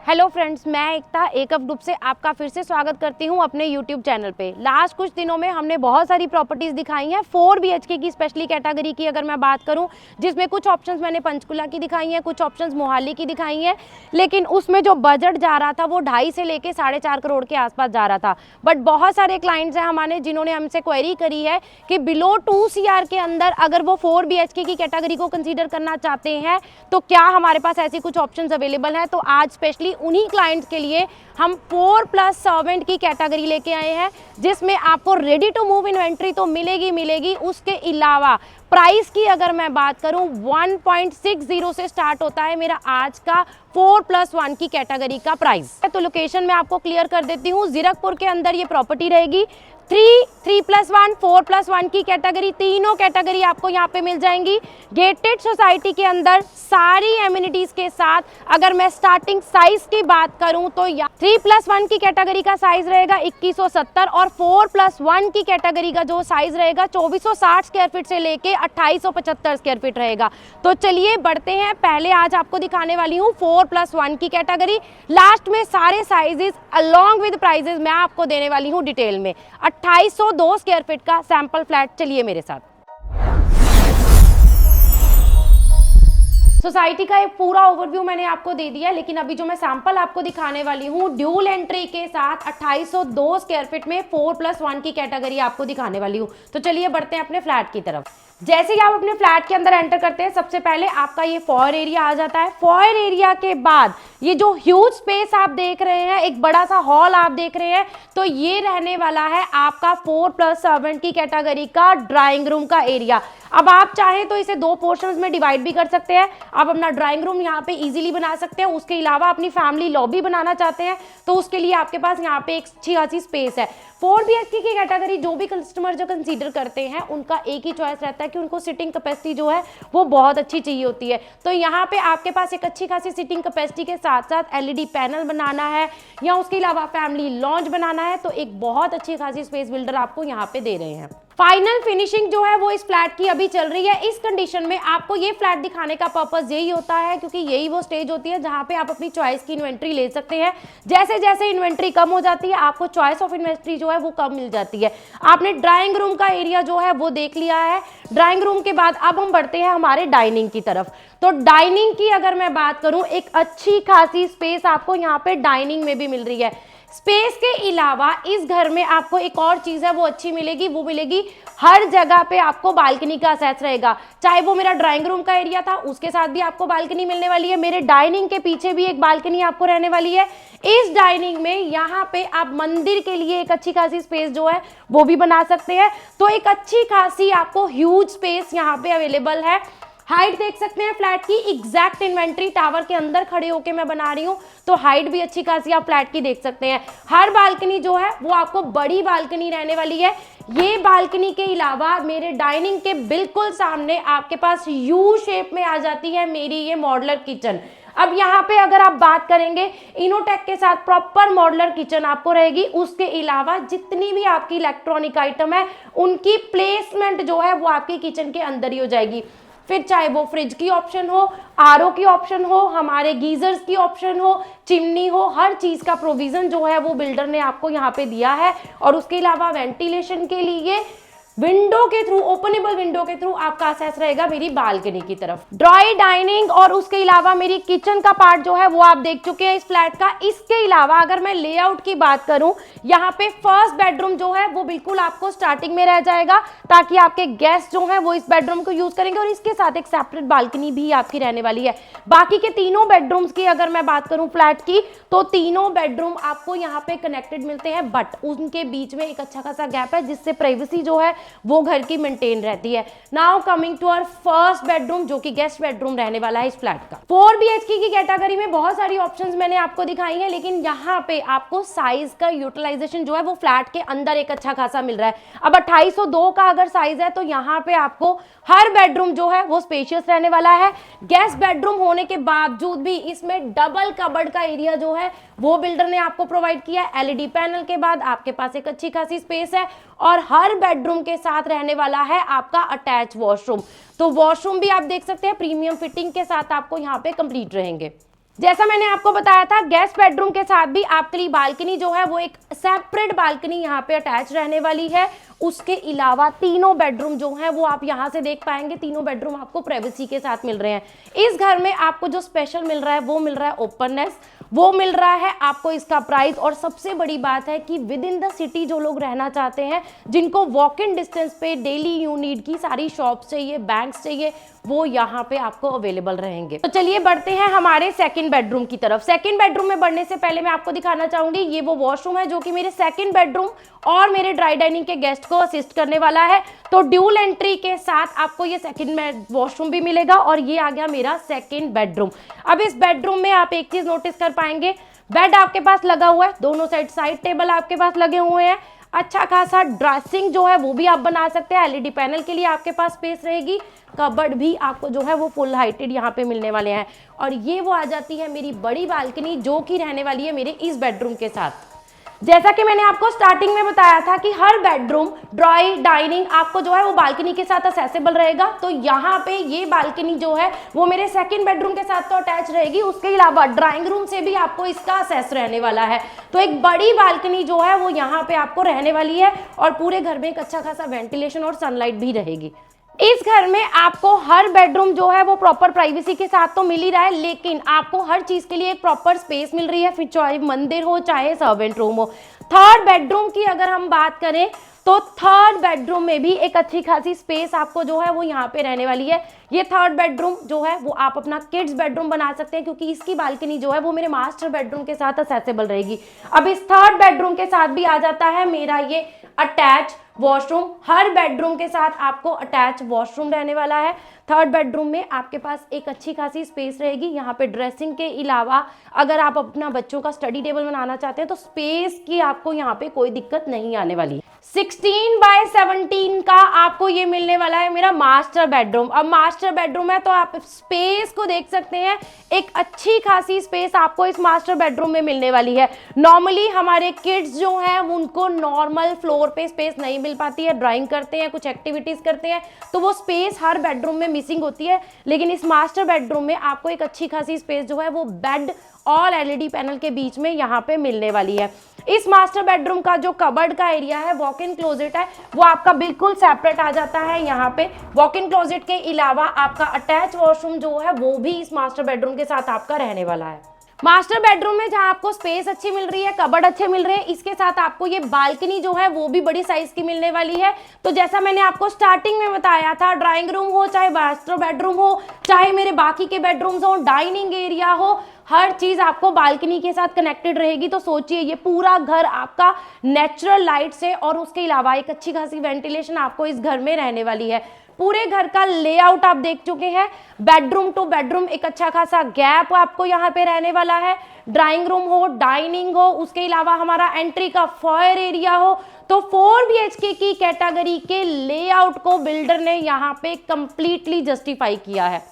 Hello friends, मैं एकता एकअप group से आपका फिर से स्वागत करती हूं अपने यूट्यूब चैनल पे। लास्ट कुछ दिनों में हमने बहुत सारी प्रॉपर्टीज़ दिखाई हैं 4 BHK की स्पेशली कैटेगरी की अगर मैं बात करूं, जिसमें कुछ ऑप्शंस मैंने पंचकुला की दिखाई हैं, कुछ ऑप्शंस मोहाली की दिखाई हैं, लेकिन उसमें जो बजट जा रहा था वो 2.5 से लेके 4.5 करोड़ के आसपास जा रहा था। बट बहुत सारे क्लाइंट्स हैं हमारे जिन्होंने हमसे क्वेरी करी है कि बिलो 2 CR के अंदर अगर वो 4 BHK की कैटेगरी को कंसीडर करना चाहते हैं तो क्या हमारे पास ऐसी कुछ ऑप्शंस अवेलेबल हैं। तो आज स्पेशली उन्हीं क्लाइंट्स के लिए हम 4+ सर्वेंट की कैटेगरी लेके आए हैं, जिसमें आपको रेडी टू मूव इन्वेंट्री तो मिलेगी। उसके अलावा प्राइस की अगर मैं बात करूं 1.60 से स्टार्ट होता है मेरा आज का 4+1 की कैटेगरी का प्राइस। तो लोकेशन मैं आपको क्लियर कर देती हूं, जीरकपुर के अंदर ये प्रॉपर्टी रहेगी। 3+1 4+1 की कैटेगरी, तीनों कैटेगरी आपको यहाँ पे मिल जाएंगी गेटेड सोसाइटी के अंदर सारी एमिनिटीज के साथ। अगर मैं स्टार्टिंग साइज की बात करूं तो 3+1 की कैटेगरी का साइज रहेगा 2170 और 4+1 की कैटेगरी का जो साइज रहेगा 2460 स्क्वायर फीट से लेके 2875 स्क्वायर फीट रहेगा। तो चलिए बढ़ते हैं, पहले आज आपको दिखाने वाली हूँ 4+1 की कैटेगरी। लास्ट में सारे साइजेस अलॉन्ग विद प्राइजेस मैं आपको देने वाली हूँ डिटेल में। 2802 स्क्वायर फीट का सैंपल फ्लैट, चलिए मेरे साथ। सोसाइटी का एक पूरा ओवरव्यू मैंने आपको दे दिया, लेकिन अभी जो मैं सैंपल आपको दिखाने वाली हूँ ड्यूल एंट्री के साथ 2802 स्क्वायर फीट में 4+1 की कैटेगरी आपको दिखाने वाली हूँ। तो चलिए बढ़ते हैं अपने फ्लैट की तरफ। जैसे ही आप अपने फ्लैट के अंदर एंटर करते हैं सबसे पहले आपका ये फॉयर एरिया आ जाता है। फॉयर एरिया के बाद ये जो ह्यूज स्पेस आप देख रहे हैं, एक बड़ा सा हॉल आप देख रहे हैं, तो ये रहने वाला है आपका 4+7 की कैटेगरी का ड्राइंग रूम का एरिया। अब आप चाहें तो इसे 2 पोर्शंस में डिवाइड भी कर सकते हैं। आप अपना ड्राइंग रूम यहाँ पे इजीली बना सकते हैं। उसके अलावा अपनी फैमिली लॉबी बनाना चाहते हैं तो उसके लिए आपके पास यहाँ पे एक अच्छी खासी स्पेस है। 4 BHK की कैटेगरी जो भी कस्टमर जो कंसीडर करते हैं उनका एक ही चॉइस रहता है कि उनको सिटिंग कैपेसिटी जो है वो बहुत अच्छी चाहिए होती है। तो यहाँ पे आपके पास एक अच्छी खासी सिटिंग कैपेसिटी के साथ साथ LED पैनल बनाना है या उसके अलावा फैमिली लॉन्च बनाना है तो एक बहुत अच्छी खासी स्पेस बिल्डर आपको यहाँ पे दे रहे हैं। फाइनल फिनिशिंग जो है वो इस फ्लैट की अभी चल रही है। इस कंडीशन में आपको ये फ्लैट दिखाने का पर्पस यही होता है क्योंकि यही वो स्टेज होती है जहां पे आप अपनी चॉइस की इन्वेंट्री ले सकते हैं। जैसे जैसे इन्वेंट्री कम हो जाती है आपको चॉइस ऑफ इन्वेंट्री जो है वो कम मिल जाती है। आपने ड्राइंग रूम का एरिया जो है वो देख लिया है। ड्राइंग रूम के बाद अब हम बढ़ते हैं हमारे डाइनिंग की तरफ। तो डाइनिंग की अगर मैं बात करूं, एक अच्छी खासी स्पेस आपको यहाँ पे डाइनिंग में भी मिल रही है। स्पेस के अलावा इस घर में आपको एक और चीज है वो अच्छी मिलेगी, वो मिलेगी हर जगह पे आपको बालकनी का असेस रहेगा। चाहे वो मेरा ड्राइंग रूम का एरिया था उसके साथ भी आपको बालकनी मिलने वाली है। मेरे डाइनिंग के पीछे भी एक बालकनी आपको रहने वाली है। इस डाइनिंग में यहाँ पे आप मंदिर के लिए एक अच्छी खासी स्पेस जो है वो भी बना सकते हैं। तो एक अच्छी खासी आपको ह्यूज स्पेस यहाँ पे अवेलेबल है। हाइट देख सकते हैं फ्लैट की, एग्जैक्ट इन्वेंट्री टावर के अंदर खड़े होके मैं बना रही हूँ तो हाइट भी अच्छी खासी आप फ्लैट की देख सकते हैं। हर बालकनी जो है वो आपको बड़ी बालकनी रहने वाली है। ये बालकनी के अलावा मेरे डाइनिंग के बिल्कुल सामने आपके पास यू शेप में आ जाती है मेरी ये मॉड्यूलर किचन। अब यहाँ पे अगर आप बात करेंगे इनोटेक के साथ प्रॉपर मॉड्यूलर किचन आपको रहेगी। उसके अलावा जितनी भी आपकी इलेक्ट्रॉनिक आइटम है उनकी प्लेसमेंट जो है वो आपकी किचन के अंदर ही हो जाएगी। फिर चाहे वो फ्रिज की ऑप्शन हो, RO की ऑप्शन हो, हमारे गीजर्स की ऑप्शन हो, चिमनी हो, हर चीज का प्रोविजन जो है वो बिल्डर ने आपको यहाँ पे दिया है। और उसके अलावा वेंटिलेशन के लिए विंडो के थ्रू, ओपनेबल विंडो के थ्रू आपका एक्सेस रहेगा मेरी बालकनी की तरफ। ड्राई डाइनिंग और उसके अलावा मेरी किचन का पार्ट जो है वो आप देख चुके हैं इस फ्लैट का। इसके अलावा अगर मैं लेआउट की बात करूं, यहाँ पे फर्स्ट बेडरूम जो है वो बिल्कुल आपको स्टार्टिंग में रह जाएगा ताकि आपके गेस्ट जो है वो इस बेडरूम को यूज करेंगे और इसके साथ एक सेपरेट बालकनी भी आपकी रहने वाली है। बाकी के तीनों बेडरूम्स की अगर मैं बात करूं फ्लैट की तो तीनों बेडरूम आपको यहाँ पे कनेक्टेड मिलते हैं, बट उनके बीच में एक अच्छा खासा गैप है जिससे प्राइवेसी जो है वो घर की मेंटेन रहती है। Now coming to our first bedroom जो कि गेस्ट बेडरूम रहने वाला है इस फ्लैट का। 4 BHK की कैटेगरी में बहुत सारी ऑप्शंस मैंने आपको दिखाई है, लेकिन यहाँ पे आपको साइज का यूटिलाइजेशन जो है वो फ्लैट के अंदर एक अच्छा खासा मिल रहा है। अब 2802 का अगर साइज है तो यहाँ पे आपको हर बेडरूम जो है वो स्पेशियस रहने वाला है। गेस्ट बेडरूम होने के बावजूद भी इसमें डबल कबर्ड का एरिया जो है वो बिल्डर ने आपको प्रोवाइड किया है। LED पैनल के बाद आपके पास एक अच्छी खासी स्पेस है और हर बेडरूम के साथ रहने वाला है आपका अटैच वॉशरूम। तो वॉशरूम भी आप देख सकते हैं प्रीमियम फिटिंग के साथ आपको यहाँ पे कंप्लीट रहेंगे। जैसा मैंने आपको बताया था, गेस्ट बेडरूम के साथ भी आपके लिए बालकनी जो है वो एक सेपरेट बालकनी यहाँ पे अटैच रहने वाली है। उसके अलावा तीनों बेडरूम जो हैं वो आप यहाँ से देख पाएंगे, तीनों बेडरूम आपको प्राइवेसी के साथ मिल रहे हैं। इस घर में आपको जो स्पेशल मिल रहा है वो मिल रहा है ओपननेस, वो मिल रहा है आपको इसका प्राइस, और सबसे बड़ी बात है कि विद इन द सिटी जो लोग रहना चाहते हैं, जिनको वॉक इन डिस्टेंस पे डेली यू नीड की सारी शॉप्स चाहिए, बैंक्स चाहिए, वो यहाँ पे आपको अवेलेबल रहेंगे। तो चलिए बढ़ते हैं हमारे सेकंड बेडरूम की तरफ। सेकंड बेडरूम में बढ़ने से पहले मैं आपको दिखाना चाहूंगी, ये वो वॉशरूम है जो कि मेरे सेकंड बेडरूम और मेरे ड्राई डाइनिंग के गेस्ट को असिस्ट करने वाला है। तो ड्यूल एंट्री के साथ आपको ये सेकंड वॉशरूम भी मिलेगा, और ये आ गया मेरा सेकंड बेडरूम। अब इस बेडरूम में आप एक चीज नोटिस कर पाएंगे, बेड आपके पास लगा हुआ है, दोनों साइड टेबल आपके पास लगे हुए हैं, अच्छा खासा ड्रेसिंग जो है वो भी आप बना सकते हैं, एलईडी पैनल के लिए आपके पास स्पेस रहेगी, कबर्ड भी आपको जो है वो फुल हाइटेड यहाँ पे मिलने वाले हैं। और ये वो आ जाती है मेरी बड़ी बालकनी जो कि रहने वाली है मेरे इस बेडरूम के साथ। जैसा कि मैंने आपको स्टार्टिंग में बताया था कि हर बेडरूम, ड्राई डाइनिंग आपको जो है वो बालकनी के साथ असेसेबल रहेगा। तो यहाँ पे ये बालकनी जो है वो मेरे सेकंड बेडरूम के साथ तो अटैच रहेगी, उसके अलावा ड्राइंग रूम से भी आपको इसका असेस रहने वाला है। तो एक बड़ी बालकनी जो है वो यहाँ पे आपको रहने वाली है, और पूरे घर में एक अच्छा खासा वेंटिलेशन और सनलाइट भी रहेगी। इस घर में आपको हर बेडरूम जो है वो प्रॉपर प्राइवेसी के साथ तो मिल ही रहा है, लेकिन आपको हर चीज के लिए एक प्रॉपर स्पेस मिल रही है, फिर चाहे मंदिर हो चाहे सर्वेंट रूम हो। थर्ड बेडरूम की अगर हम बात करें तो थर्ड बेडरूम में भी एक अच्छी खासी स्पेस आपको जो है वो यहाँ पे रहने वाली है। ये थर्ड बेडरूम जो है वो आप अपना किड्स बेडरूम बना सकते हैं, क्योंकि इसकी बालकनी जो है वो मेरे मास्टर बेडरूम के साथ असेसेबल रहेगी। अब इस थर्ड बेडरूम के साथ भी आ जाता है मेरा ये अटैच वॉशरूम। हर बेडरूम के साथ आपको अटैच वॉशरूम रहने वाला है। थर्ड बेडरूम में आपके पास एक अच्छी खासी स्पेस रहेगी। यहाँ पे ड्रेसिंग के अलावा अगर आप अपना बच्चों का स्टडी टेबल बनाना चाहते हैं तो स्पेस की आपको यहाँ पे कोई दिक्कत नहीं आने वाली। 16x17 का आपको ये मिलने वाला है मेरा मास्टर बेडरूम। अब मास्टर बेडरूम है तो आप स्पेस को देख सकते हैं, एक अच्छी खासी स्पेस आपको इस मास्टर बेडरूम में मिलने वाली है। नॉर्मली हमारे किड्स जो हैं उनको नॉर्मल फ्लोर पे स्पेस नहीं मिल पाती है, ड्राइंग करते हैं, कुछ एक्टिविटीज करते हैं, तो वो स्पेस हर बेडरूम में मिसिंग होती है। लेकिन इस मास्टर बेडरूम में आपको एक अच्छी खासी स्पेस जो है वो बेड और एलईडी पैनल के बीच में यहाँ पे मिलने वाली है। इस मास्टर बेडरूम का जो कबर्ड का एरिया है, वॉक इन क्लोजेट है, वो आपका बिल्कुल सेपरेट आ जाता है। यहाँ पे वॉक इन क्लोजेट के अलावा आपका अटैच वॉशरूम जो है वो भी इस मास्टर बेडरूम के साथ आपका रहने वाला है। मास्टर बेडरूम में जहां आपको स्पेस अच्छी मिल रही है, कबर्ड अच्छे मिल रहे हैं, इसके साथ आपको ये बालकनी जो है वो भी बड़ी साइज की मिलने वाली है। तो जैसा मैंने आपको स्टार्टिंग में बताया था, ड्राइंग रूम हो चाहे मास्टर बेडरूम हो चाहे मेरे बाकी के बेडरूम्स हो, डाइनिंग एरिया हो, हर चीज आपको बालकनी के साथ कनेक्टेड रहेगी। तो सोचिए ये पूरा घर आपका नेचुरल लाइट से और उसके अलावा एक अच्छी खासी वेंटिलेशन आपको इस घर में रहने वाली है। पूरे घर का लेआउट आप देख चुके हैं, बेडरूम टू बेडरूम एक अच्छा खासा गैप आपको यहाँ पे रहने वाला है। ड्राइंग रूम हो, डाइनिंग हो, उसके अलावा हमारा एंट्री का फॉयर एरिया हो, तो 4 BHK की कैटेगरी के लेआउट को बिल्डर ने यहाँ पे कंप्लीटली जस्टिफाई किया है।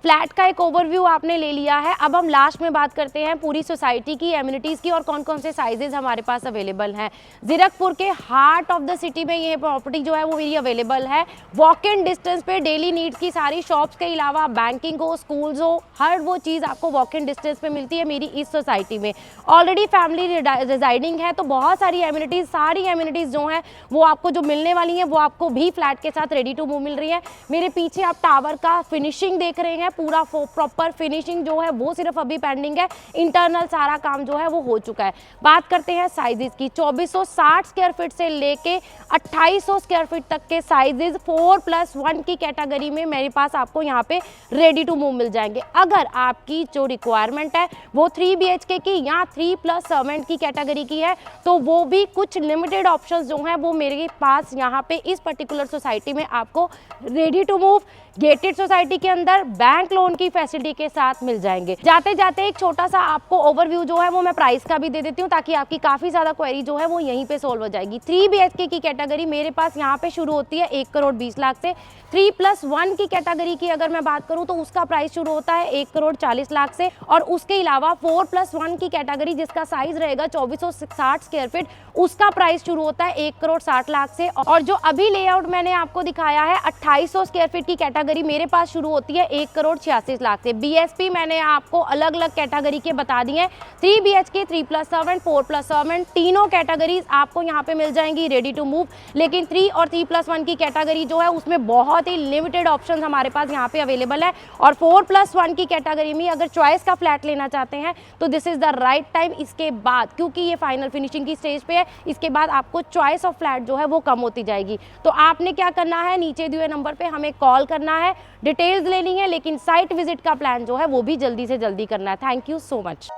फ्लैट का एक ओवरव्यू आपने ले लिया है। अब हम लास्ट में बात करते हैं पूरी सोसाइटी की, एमिनिटीज़ की और कौन कौन से साइजेस हमारे पास अवेलेबल हैं। जीरकपुर के हार्ट ऑफ द सिटी में ये प्रॉपर्टी जो है वो मेरी अवेलेबल है। वॉक इन डिस्टेंस पे डेली नीड्स की सारी शॉप्स के अलावा बैंकिंग हो, स्कूल्स हो, हर वो चीज़ आपको वॉक इन डिस्टेंस पे मिलती है मेरी इस सोसाइटी में। ऑलरेडी फैमिली रिजाइडिंग है तो बहुत सारी एमिनिटीज़, सारी एमिनिटीज़ जो हैं वो आपको जो मिलने वाली हैं वो आपको भी फ्लैट के साथ रेडी टू मूव मिल रही है। मेरे पीछे आप टावर का फिनिशिंग देख रहे हैं, पूरा प्रॉपर फिनिशिंग जो है वो सिर्फ अभी पेंडिंग है, इंटरनल सारा काम जो है वो हो चुका है। बात करते हैं साइजेस की, 2460 स्क्वायर फीट से लेके 2800 स्क्वायर फीट तक के साइजेस 4+1 की कैटेगरी में मेरे पास आपको यहाँ पे रेडी टू मूव मिल जाएंगे। अगर आपकी जो रिक्वायरमेंट है वो 3 BHK की या 3+7 की कैटेगरी की है तो वो भी कुछ लिमिटेड ऑप्शंस जो हैं वो मेरे पास यहाँ पे इस पर्टिकुलर सोसाइटी में आपको ready to move gated society के अंदर बैंक लोन की फैसिलिटी के साथ मिल जाएंगे। जाते जाते एक छोटा सा आपको ओवरव्यू जो है वो मैं प्राइस का भी दे देती हूँ ताकि आपकी काफी ज्यादा क्वेरी जो है वो यहीं पे सोल्व हो जाएगी। 3 BHK की कैटेगरी मेरे पास यहाँ पे शुरू होती है 1,20,00,000 से। 3+1 की कैटेगरी की अगर मैं बात करूँ तो उसका प्राइस शुरू होता है 1,40,00,000 से, और उसके अलावा 4+1 की कैटेगरी जिसका साइज रहेगा 2460 स्क्वायर फीट, उसका प्राइस शुरू होता है 1,60,00,000 से। और जो अभी लेआउट मैंने आपको दिखाया है 2800 स्क्वायर फीट की कैटेगरी मेरे पास शुरू होती है 1,86,00,000 से। BSP मैंने आपको अलग अलग कैटेगरी के बता दिए हैं, 3 BHK, 3+7, 4+7, तीनों कैटेगरीज आपको यहाँ पे मिल जाएंगी रेडी टू मूव। लेकिन 3 और 3+1 की कैटेगरी जो है उसमें बहुत ही लिमिटेड ऑप्शंस हमारे पास यहाँ पे अवेलेबल है। और 4+1 की कैटेगरी में अगर चॉइस का फ्लैट लेना चाहते हैं तो this is the right time. इसके बाद क्योंकि ये फाइनल फिनिशिंग की स्टेज पे है, इसके बाद आपको चॉइस ऑफ फ्लैट जो है वो कम होती जाएगी। तो आपने क्या करना है, नीचे दिए नंबर पे हमें कॉल करना है, डिटेल्स लेनी है, लेकिन साइट विजिट का प्लान जो है वो भी जल्दी से जल्दी करना है। Thank you so much.